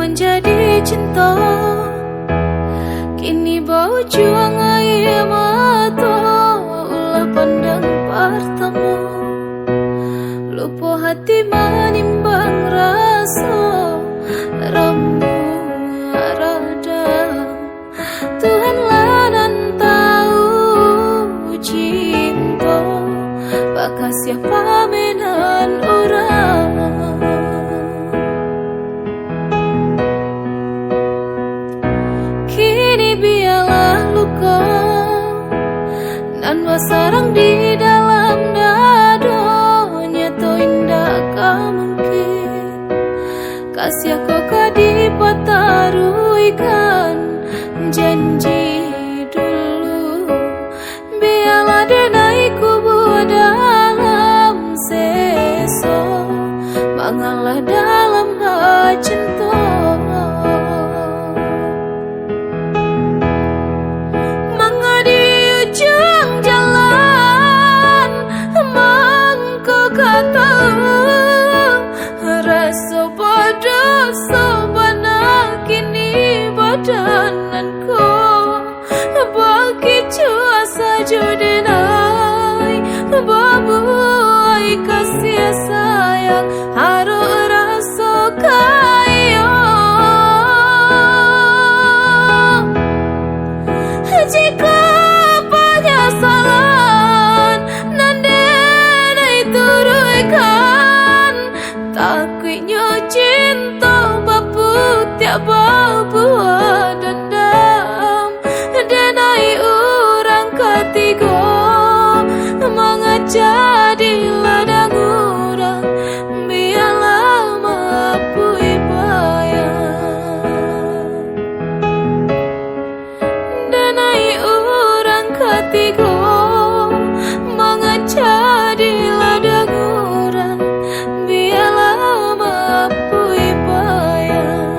menjadi cinta. Kini bau juang air mata, ulah pandang pertama. Lupa hati menimbang rasa, ramu rada. Tuhanlah nan tahu cinta, bakal siapa menan orang. Kini biarlah luka nan wasarang di dalam dada, nyato indah kah mungkin kasih aku dipataruikan janji dulu. Biarlah denai kubur dalam seso, mengalah dalam cinta. Mengadi ujung jalan, mangko kata rasa bodoh sobana kini badananku. Bagi cua saja denai, babuai kasih sayang harus rasa kaya. Jika penyesalan nandenai turuikan, takutnya cinta bapu tiap buah dendam. Denai orang ketiga mengajadi ladang orang, biarlah mapui bayang. Denai orang ketiga mengajadi ladang orang, biarlah mapui bayang.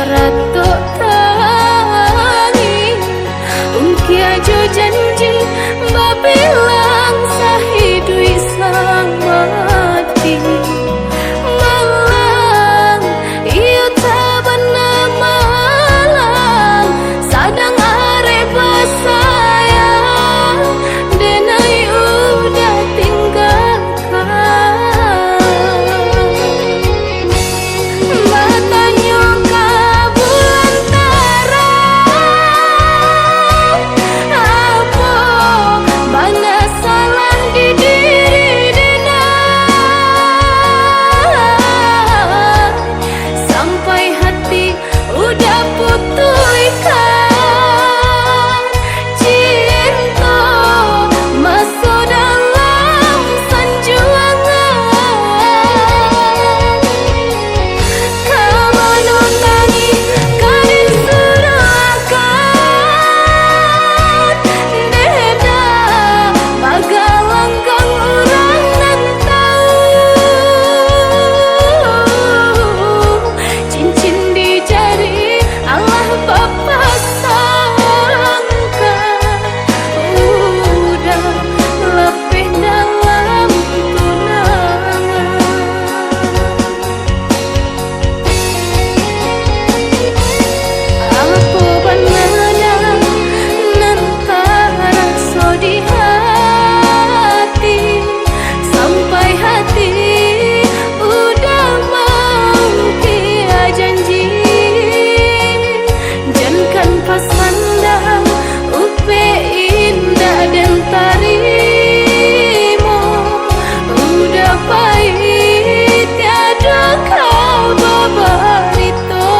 Jorato tangi ungki ajo janji babilang sahidui sang mati malang iyo tabana malang sadang are basayang denai udah tinggalkan matanya kabulan tarang apa bana salah di diri dena sampai hati udah putulkan cinta masuk dalam sanjuangan kamu nonani kadin surakan deda bagalanggang orang nan tahu cincin di jari Allah Bapa sangka udah lebih dalam tunangan apa banana nantara so di hati sampai hati udah mau kia janji jangan pasandang upe indah dan tarimo udah pahit tiada kau babarito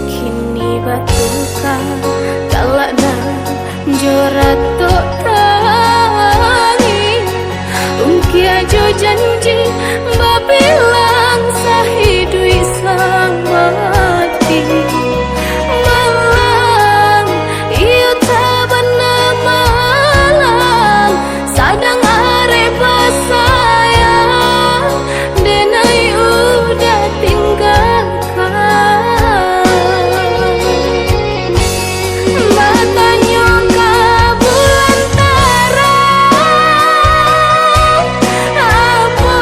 kini batukan kalana jorato tangi ungki ajo janji babilang sahidui sang mati malang iyo tabana malang sadang are basayang denai udah tinggalkan matanya kabulan tarang apa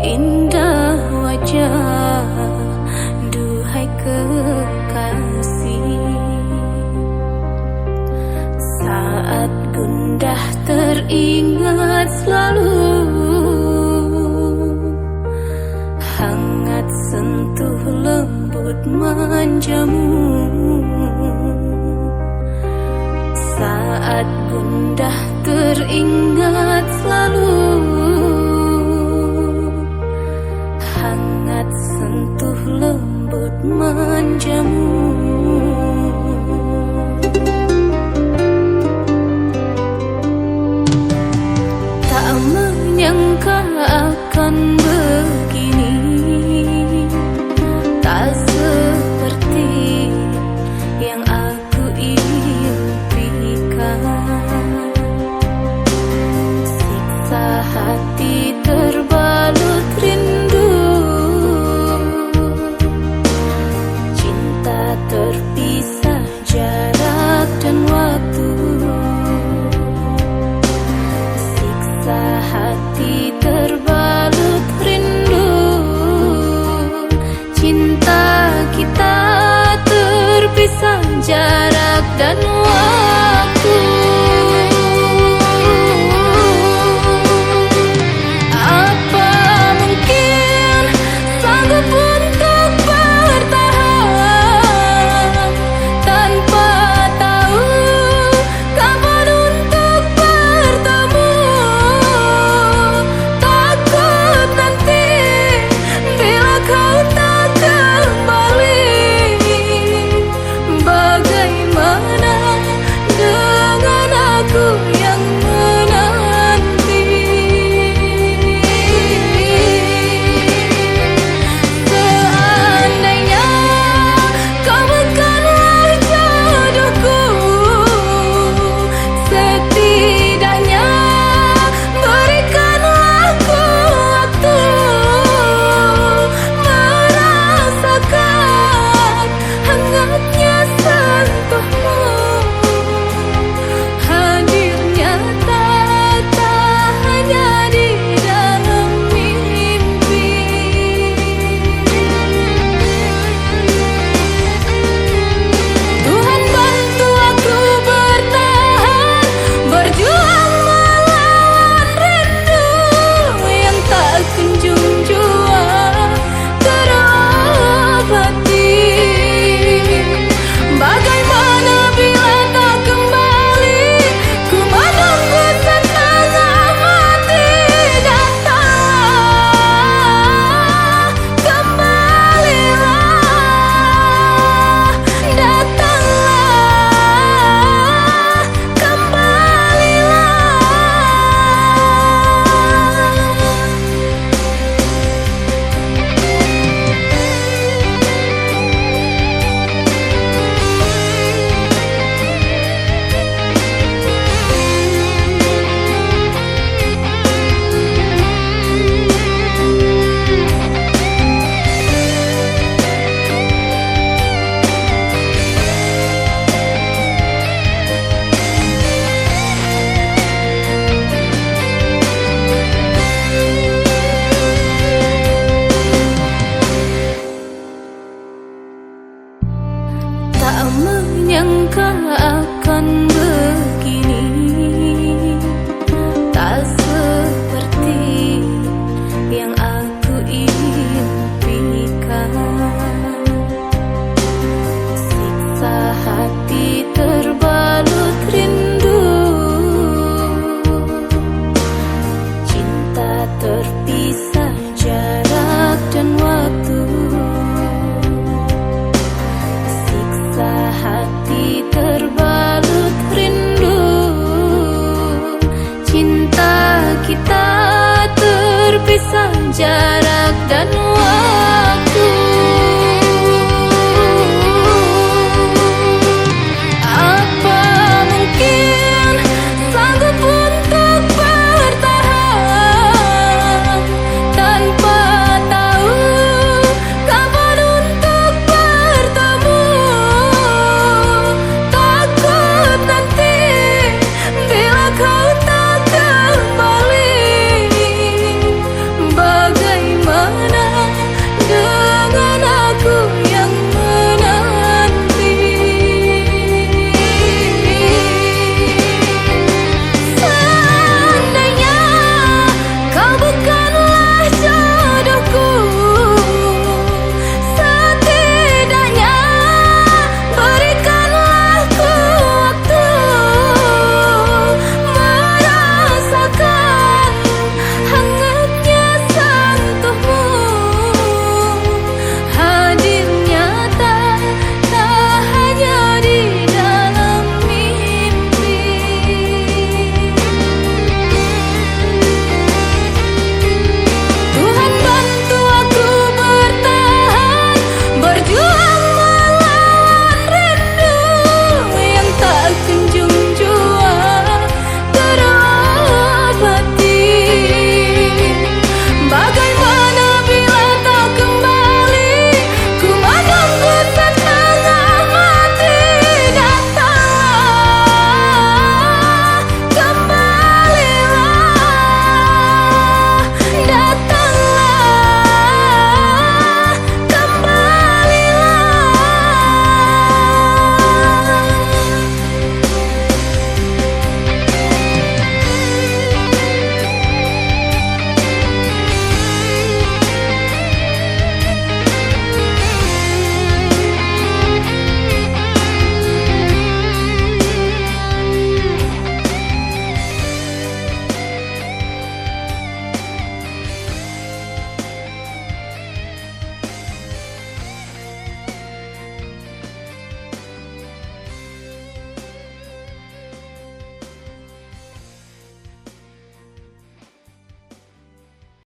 indah wajah, duhai kekasih. Saat gundah teringat selalu, hangat sentuh lembut manjamu. Saat gundah teringat selalu, hangat sentuh lembut manjamu. Tak menyangka akan begini, tak seperti yang aku impikan. Siksa hati terbalut rindu, cinta terpisah jarak dan waktu. Siksa hati terbalut rindu, cinta kita terpisah jarak dan waktu. Apa mungkin sanggup untuk bertahan tanpa tahu kapan untuk bertemu? Takut nanti bila kau tak kembali, bagaimana dengan aku yang menanti? Seandainya kau bukanlah jodohku, setidaknya berikanlah aku waktu merasakan hangatnya sentuhmu. Hadirnya tak hanya di dalam mimpi. Tuhan bantu aku bertahan, berjuang melawan rindu yang tak kunjung jua terobati. Bagaimana bila tak kembali, ku menunggu setengah mati. Datanglah, kembalilah, datanglah, kembalilah. Tak menyangka akan begini, tak seperti yang aku impikan. Siksa hati terbalut rindu, cinta terpisah jarak dan waktu. Siksa hati terbalut rindu, cinta kita terpisah jarak dan waktu.